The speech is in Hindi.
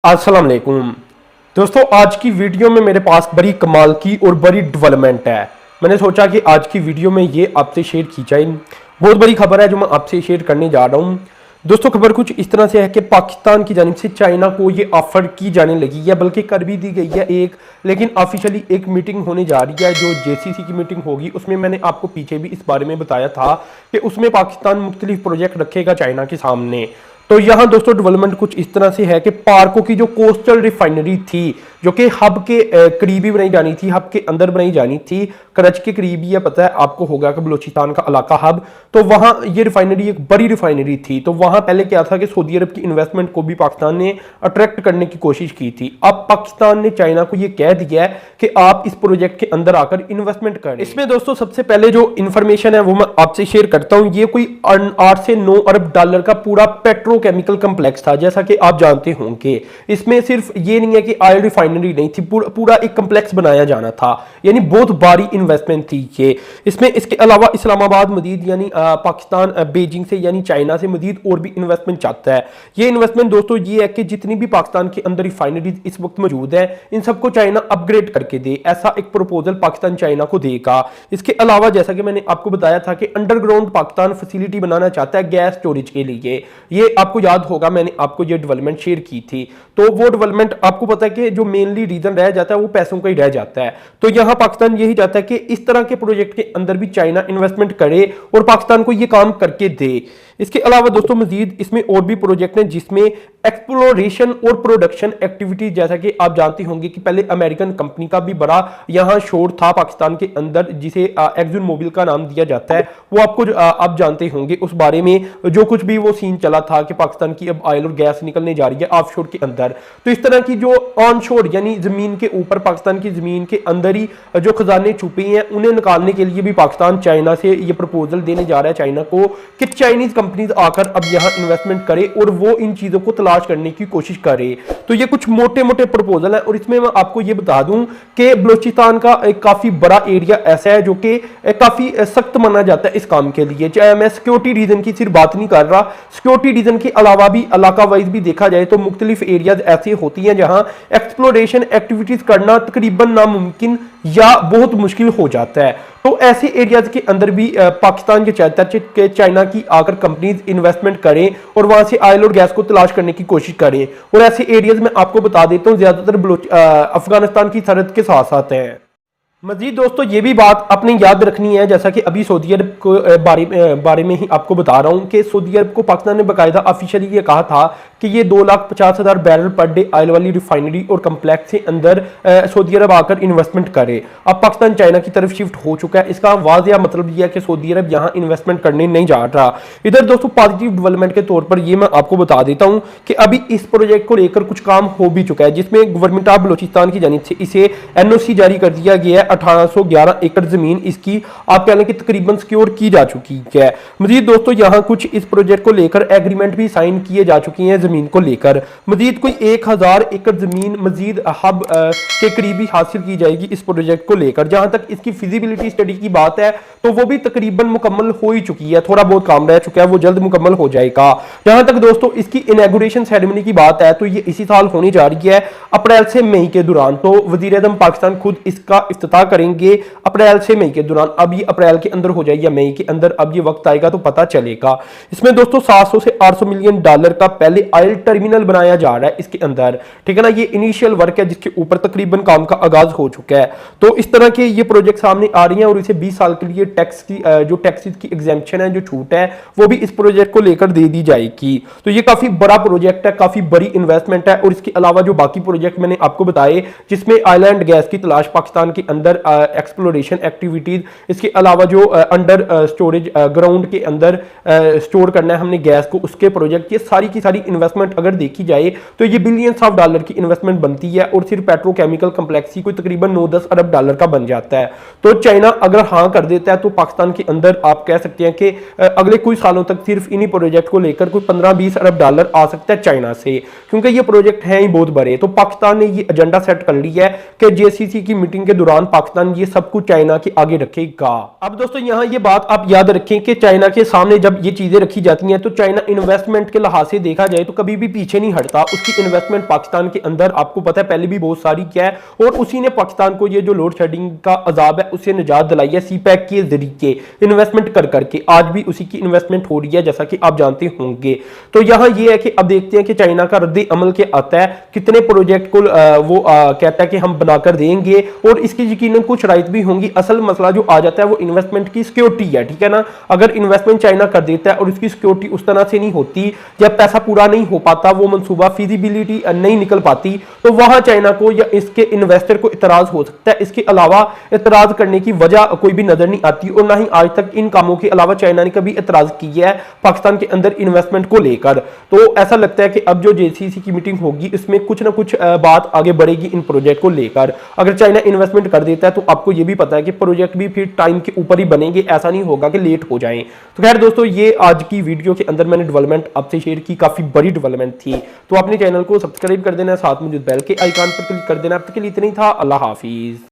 अस्सलाम वालेकुम दोस्तों, आज की वीडियो में मेरे पास बड़ी कमाल की और बड़ी डेवलपमेंट है। मैंने सोचा कि आज की वीडियो में ये आपसे शेयर की जाए। बहुत बड़ी खबर है जो मैं आपसे शेयर करने जा रहा हूँ। दोस्तों, खबर कुछ इस तरह से है कि पाकिस्तान की जानिब से चाइना को ये ऑफर की जाने लगी है, बल्कि कर भी दी गई है लेकिन ऑफिशियली एक मीटिंग होने जा रही है जो जेसीसी की मीटिंग होगी। उसमें मैंने आपको पीछे भी इस बारे में बताया था कि उसमें पाकिस्तान मुख्तलिफ प्रोजेक्ट रखेगा चाइना के सामने। तो यहाँ दोस्तों डेवलपमेंट कुछ इस तरह से है कि पार्को की जो कोस्टल रिफाइनरी थी जो कि हब के करीबी बनाई जानी थी, हब के अंदर बनाई जानी थी, करच के करीबी है, पता है आपको होगा कि बलोचिस्तान का इलाका हब, तो वहां ये रिफाइनरी एक बड़ी रिफाइनरी थी। तो वहां पहले क्या था कि सऊदी अरब की इन्वेस्टमेंट को भी पाकिस्तान ने अट्रैक्ट करने की कोशिश की थी। अब पाकिस्तान ने चाइना को ये कह दिया है कि आप इस प्रोजेक्ट के अंदर आकर इन्वेस्टमेंट करें। इसमें दोस्तों सबसे पहले जो इन्फॉर्मेशन है वो मैं आपसे शेयर करता हूं। ये कोई 8 से 9 अरब डॉलर का पूरा पेट्रोकेमिकल कम्प्लेक्स था, जैसा कि आप जानते होंगे। इसमें सिर्फ ये नहीं है कि ऑयल रिफाइनरी नहीं थी, पूरा एक कम्प्लेक्स बनाया जाना था, यानी बहुत बड़ी इन्वेस्टमेंट थी ये। इसमें इसके अलावा इस्लामाबाद मजीद यानी पाकिस्तान बीजिंग से यानी चाइना से मजीद और भी इन्वेस्टमेंट चाहता है। ये इन्वेस्टमेंट दोस्तों ये है कि जितनी भी पाकिस्तान के अंदर रिफाइनरीज इस वक्त मौजूद है इन सबको चाइना अपग्रेड करके दे, ऐसा एक प्रपोजल पाकिस्तान चाइना को देगा। इसके अलावा जैसा कि मैंने आपको बताया था कि अंडरग्राउंड पाकिस्तान फैसिलिटी बनाना चाहता है गैस स्टोरेज के लिए। ये आपको याद होगा मैंने आपको ये डेवलपमेंट शेयर की थी। तो वो डेवलपमेंट आपको पता है कि जो मेनली रीजन रह जाता है वो पैसों का ही रह जाता है। तो यहां पाकिस्तान यही चाहता है कि इस तरह के प्रोजेक्ट के अंदर भी चाइना इन्वेस्टमेंट करे और पाकिस्तान को ये काम करके दे। इसके अलावा दोस्तों मजीद इसमें और भी प्रोजेक्ट हैं जिसमें एक्सप्लोरेशन और प्रोडक्शन एक्टिविटीज, जैसा कि आप जानते होंगे कि पहले अमेरिकन कंपनी का भी बड़ा यहां शोर था पाकिस्तान के अंदर जिसे एक्सन मोबिल का नाम दिया जाता है। वो आपको आप जानते होंगे उस बारे में जो कुछ भी वो सीन चला था कि पाकिस्तान की अब ऑयल और गैस निकलने जा रही है ऑफशोर के अंदर। तो इस तरह की जो ऑनशोर यानी जमीन के ऊपर पाकिस्तान की जमीन के अंदर ही जो खजाने छुपे हैं उन्हें निकालने के लिए भी पाकिस्तान चाइना से ये प्रपोजल देने जा रहा है चाइना को कि चाइनीज कंपनीज आकर अब यहां इन्वेस्टमेंट करे और वो इन चीजों को तलाश करने की कोशिश करे। तो ये कुछ मोटे मोटे प्रपोजल है और इसमें मैं आपको ये बता दूं कि बलोचिस्तान का एक काफी बड़ा एरिया ऐसा है जो कि काफी सख्त माना जाता है इस काम के लिए। चाहे मैं सिक्योरिटी रीजन की सिर्फ बात नहीं कर रहा, सिक्योरिटी रीजन के अलावा भी इलाका वाइज भी देखा जाए तो मुख्तलिफ एरियाज ऐसी होती हैं जहां एक्सप्लोरेशन एक्टिविटीज करना तकरीबन नामुमकिन या बहुत मुश्किल हो जाता है। तो ऐसे एरियाज के अंदर भी पाकिस्तान के चाहता है कि चाइना की आकर कंपनीज इन्वेस्टमेंट करें और वहां से ऑयल और गैस को तलाश करने की कोशिश करें। और ऐसे एरियाज में आपको बता देता हूं ज्यादातर अफगानिस्तान की सरहद के साथ साथ हैं। मजीद दोस्तों ये भी बात आपने याद रखनी है, जैसा कि अभी सऊदी अरब को बारे में ही आपको बता रहा हूं कि सऊदी अरब को पाकिस्तान ने बाकायदा ऑफिशियली ये कहा था कि ये 2,50,000 बैरल पर डे ऑयल वाली रिफाइनरी और कम्प्लेक्स के अंदर सऊदी अरब आकर इन्वेस्टमेंट करे। अब पाकिस्तान चाइना की तरफ शिफ्ट हो चुका है। इसका वाज़िया मतलब यह है कि सऊदी अरब यहाँ इन्वेस्टमेंट करने नहीं जा रहा। इधर दोस्तों पॉजिटिव डेवलपमेंट के तौर पर यह मैं आपको बता देता हूँ कि अभी इस प्रोजेक्ट को लेकर कुछ काम हो भी चुका है जिसमें गवर्नमेंट ऑफ बलोचिस्तान की जानिब से इसे एनओसी जारी कर दिया गया है। 1811 एकड़ जमीन इसकी आप कह लें कि तकरीबन सिक्योर की जा चुकी है। मजीद दोस्तों यहाँ कुछ इस प्रोजेक्ट को लेकर एग्रीमेंट भी साइन किए जा चुके हैं जमीन को लेकर। मजीद कोई 1000 एकड़ जमीन मजीद हब के करीबी हासिल की जाएगी इस प्रोजेक्ट को लेकर। जहां तक इसकी फिजिबिलिटी स्टडी की बात है तो वो भी तकरीबन मुकम्मल हो ही चुकी है, थोड़ा बहुत काम रह चुका है, वो जल्द मुकम्मल हो जाएगा। जहां तक दोस्तों इसकी इनॉग्रेशन सेरेमनी की बात है तो ये इसी साल होनी जा रही है अप्रैल से मई के दौरान। तो वजीर-ए-आज़म पाकिस्तान खुद इसका इफ्तिताह करेंगे अप्रैल से मई के दौरान। अब ये अप्रैल के अंदर हो जाए या मई के अंदर, अब ये वक्त आएगा तो पता चलेगा। इसमें दोस्तों 700 से 800 मिलियन डॉलर का पहले ऑयल टर्मिनल बनाया जा रहा है इसके अंदर, ठीक है ना। ये इनिशियल वर्क है जिसके ऊपर तकरीबन काम का आगाज हो चुका है। तो इस तरह के ये प्रोजेक्ट सामने आ रही हैं और इसे 20 साल के लिए टैक्स की जो टैक्सेस की एग्जेम्पशन है, जो छूट है, वो भी इस प्रोजेक्ट को लेकर दे दी जाएगी। तो ये काफी बड़ा प्रोजेक्ट है, काफी बड़ी इन्वेस्टमेंट है। और इसके अलावा जो बाकी प्रोजेक्ट मैंने आपको बताए जिसमें ऑयल एंड गैस की तलाश पाकिस्तान के अंदर एक्सप्लोरेशन एक्टिविटीज, इसके अलावा जो अंडर स्टोरेज ग्राउंड के अंदर स्टोर करना है हमने गैस को, उसके प्रोजेक्ट, ये सारी की सारी इन्वेस्टमेंट अगर देखी जाए तो ये बिलियंस ऑफ डॉलर की इन्वेस्टमेंट बनती है और सिर्फ पेट्रोकेमिकल कम्प्लेक्स ही कोई तकरीबन 9-10 अरब डॉलर का बन जाता है। तो चाइना अगर हाँ कर देता है तो पाकिस्तान के अंदर आप कह सकते हैं कि अगले कुछ सालों तक सिर्फ इन्हीं प्रोजेक्ट को लेकर कोई 15-20 अरब डॉलर आ सकता है चाइना से, क्योंकि ये प्रोजेक्ट हैं ही बहुत बड़े। तो पाकिस्तान ने ये एजेंडा सेट कर लिया है कि जेसीसी की मीटिंग के दौरान पाकिस्तान ये सब कुछ चाइना के आगे रखेगा। अब दोस्तों यहाँ ये बात आप याद रखें कि चाइना के सामने जब ये चीजें रखी जाती हैं तो चाइना इन्वेस्टमेंट के लिहाज से देखा जाए तो कभी भी पीछे नहीं हटता। उसकी इन्वेस्टमेंट पाकिस्तान के अंदर आपको पता है पहले भी बहुत सारी क्या है, और उसी ने पाकिस्तान को ये जो लोड शेडिंग का अजाब है उससे निजात दिलाई है सी पैक के जरिए इन्वेस्टमेंट कर करके। आज भी उसी की इन्वेस्टमेंट हो रही है जैसा कि आप जानते होंगे। तो यहां ये है कि अब देखते हैं कि चाइना का रद्द अमल के आता है, कितने प्रोजेक्ट को वो कहता है कि हम बनाकर देंगे, और इसकी यकीनन कुछ राइट भी होंगी। असल मसला जो आ जाता है वो इन्वेस्टमेंट की सिक्योरिटी है, ठीक है ना। अगर इन्वेस्टमेंट चाइना कर देता है और उसकी सिक्योरिटी उस तरह से नहीं होती, जब पैसा पूरा नहीं हो पाता, वो मंसूबा फिजिबिलिटी नहीं निकल पाती, तो वहां चाइना को या इसके इन्वेस्टर को इतराज हो सकता है। इसके अलावा इतराज करने की वजह कोई भी नजर नहीं आती, और ना ही आज तक इन कामों के अलावा चाइना ने कभी इतराज किया है पाकिस्तान के अंदर इन्वेस्टमेंट को लेकर। तो ऐसा लगता है कि अब जो जेसीसी की मीटिंग होगी इसमें कुछ ना कुछ बात आगे बढ़ेगी इन प्रोजेक्ट को लेकर। अगर चाइना इन्वेस्टमेंट कर देता है तो आपको यह भी पता है कि प्रोजेक्ट भी फिर टाइम के ऊपर ही बनेंगे, ऐसा नहीं होगा कि लेट हो जाएं। तो खैर दोस्तों, ये आज की वीडियो के अंदर मैंने डेवलपमेंट आपसे शेयर की, काफी बड़ी डेवलपमेंट थी। तो अपने चैनल को सब्सक्राइब कर देना, साथ में जो बेल के आइकन पर क्लिक कर देना। अब तक के लिए इतना ही था। अल्लाह हाफिज।